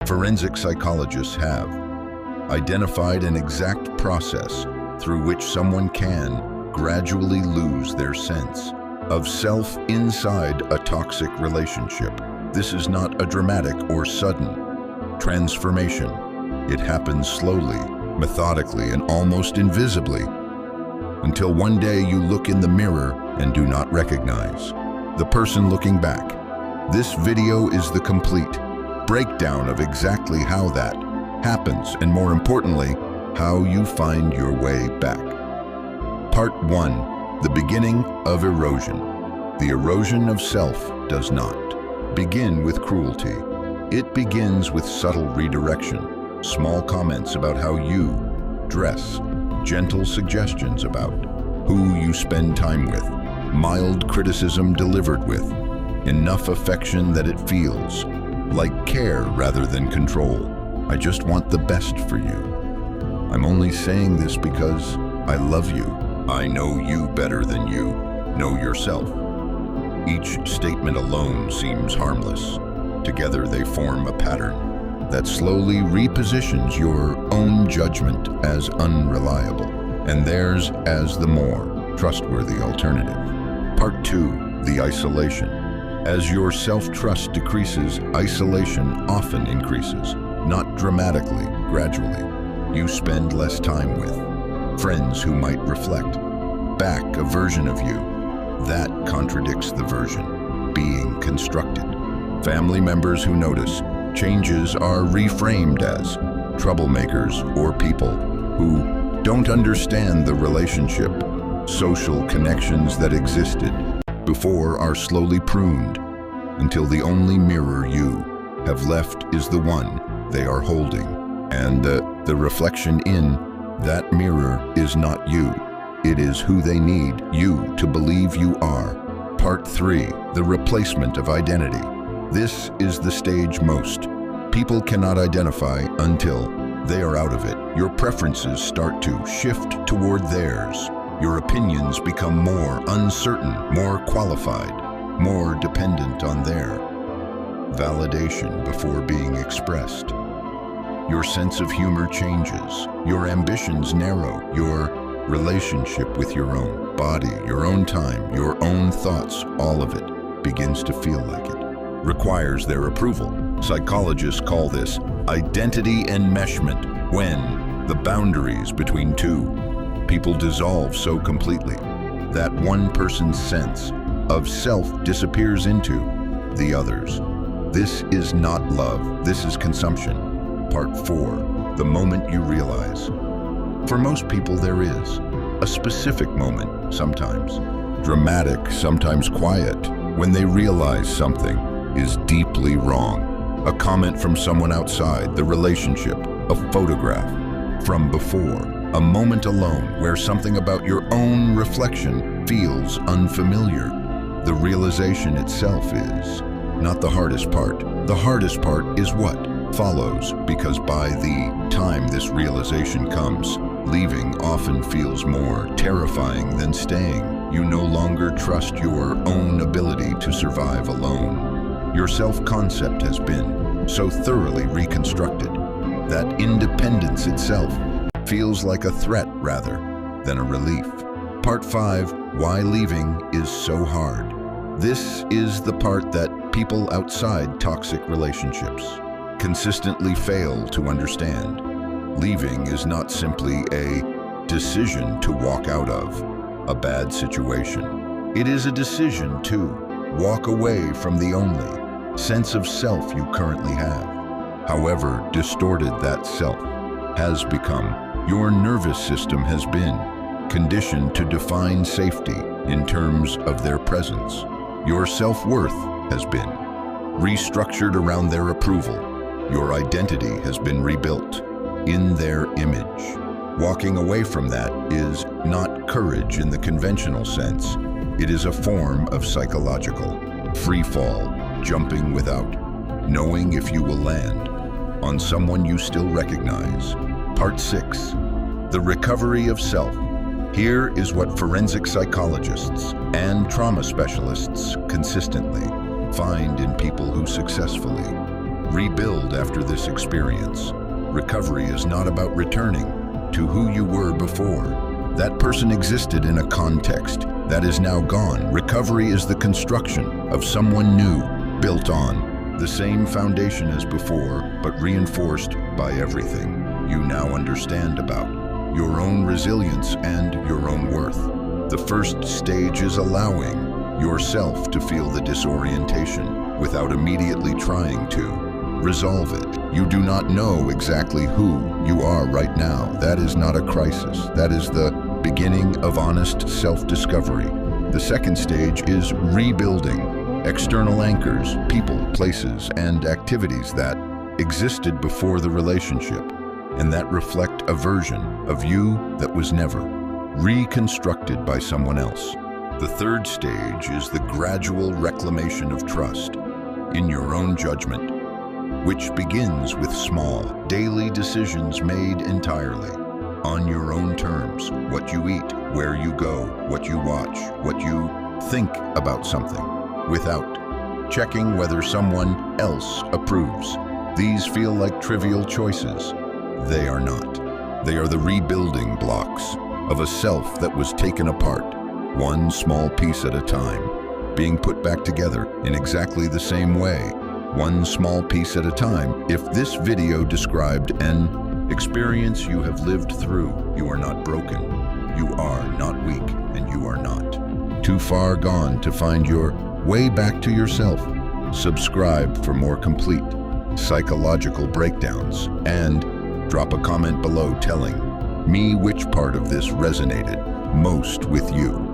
Forensic psychologists have identified an exact process through which someone can gradually lose their sense of self inside a toxic relationship. This is not a dramatic or sudden transformation. It happens slowly, methodically, and almost invisibly, until one day you look in the mirror and do not recognize the person looking back. This video is the complete breakdown of exactly how that happens, and more importantly, how you find your way back. Part 1. The beginning of erosion. The erosion of self does not begin with cruelty. It begins with subtle redirection, small comments about how you dress, gentle suggestions about who you spend time with, mild criticism delivered with enough affection that it feels like care rather than control. I just want the best for you. I'm only saying this because I love you. I know you better than you know yourself. Each statement alone seems harmless. Together they form a pattern that slowly repositions your own judgment as unreliable and theirs as the more trustworthy alternative. Part 2. The isolation. As your self-trust decreases, isolation often increases. Not dramatically, gradually. You spend less time with friends who might reflect back a version of you that contradicts the version being constructed. Family members who notice changes are reframed as troublemakers or people who don't understand the relationship. Social connections that existed before are slowly pruned until the only mirror you have left is the one they are holding, and the reflection in that mirror is not you. It is who they need you to believe you are. Part 3. The replacement of identity. This is the stage most people cannot identify until they are out of it. Your preferences start to shift toward theirs. Your opinions become more uncertain, more qualified, more dependent on their validation before being expressed. Your sense of humor changes. Your ambitions narrow. Your relationship with your own body, your own time, your own thoughts, all of it begins to feel like it requires their approval. Psychologists call this identity enmeshment, when the boundaries between two people dissolve so completely that one person's sense of self disappears into the other's. This is not love, this is consumption. Part 4. The moment you realize. For most people there is a specific moment, sometimes dramatic, sometimes quiet, when they realize something is deeply wrong. A comment from someone outside the relationship, a photograph from before, a moment alone where something about your own reflection feels unfamiliar. The realization itself is not the hardest part. The hardest part is what follows, because by the time this realization comes, leaving often feels more terrifying than staying. You no longer trust your own ability to survive alone. Your self-concept has been so thoroughly reconstructed that independence itself feels like a threat rather than a relief. Part 5. Why leaving is so hard. This is the part that people outside toxic relationships consistently fail to understand. Leaving is not simply a decision to walk out of a bad situation. It is a decision to walk away from the only sense of self you currently have. However distorted that self has become, your nervous system has been conditioned to define safety in terms of their presence. Your self-worth has been restructured around their approval. Your identity has been rebuilt in their image. Walking away from that is not courage in the conventional sense. It is a form of psychological free fall, jumping without knowing if you will land on someone you still recognize. Part 6. The recovery of self. Here is what forensic psychologists and trauma specialists consistently find in people who successfully rebuild after this experience. Recovery is not about returning to who you were before. That person existed in a context that is now gone. Recovery is the construction of someone new, built on the same foundation as before, but reinforced by everything you now understand about your own resilience and your own worth. The first stage is allowing yourself to feel the disorientation without immediately trying to resolve it. You do not know exactly who you are right now. That is not a crisis. That is the beginning of honest self-discovery. The second stage is rebuilding external anchors, people, places, and activities that existed before the relationship, and that reflect a version of you that was never reconstructed by someone else. The third stage is the gradual reclamation of trust in your own judgment, which begins with small, daily decisions made entirely on your own terms. What you eat, where you go, what you watch, what you think about something, without checking whether someone else approves. These feel like trivial choices. They are not. They are the rebuilding blocks of a self that was taken apart, one small piece at a time, being put back together in exactly the same way, one small piece at a time. If this video described an experience you have lived through, you are not broken, you are not weak, and you are not too far gone to find your way back to yourself. Subscribe for more complete psychological breakdowns, and drop a comment below telling me which part of this resonated most with you.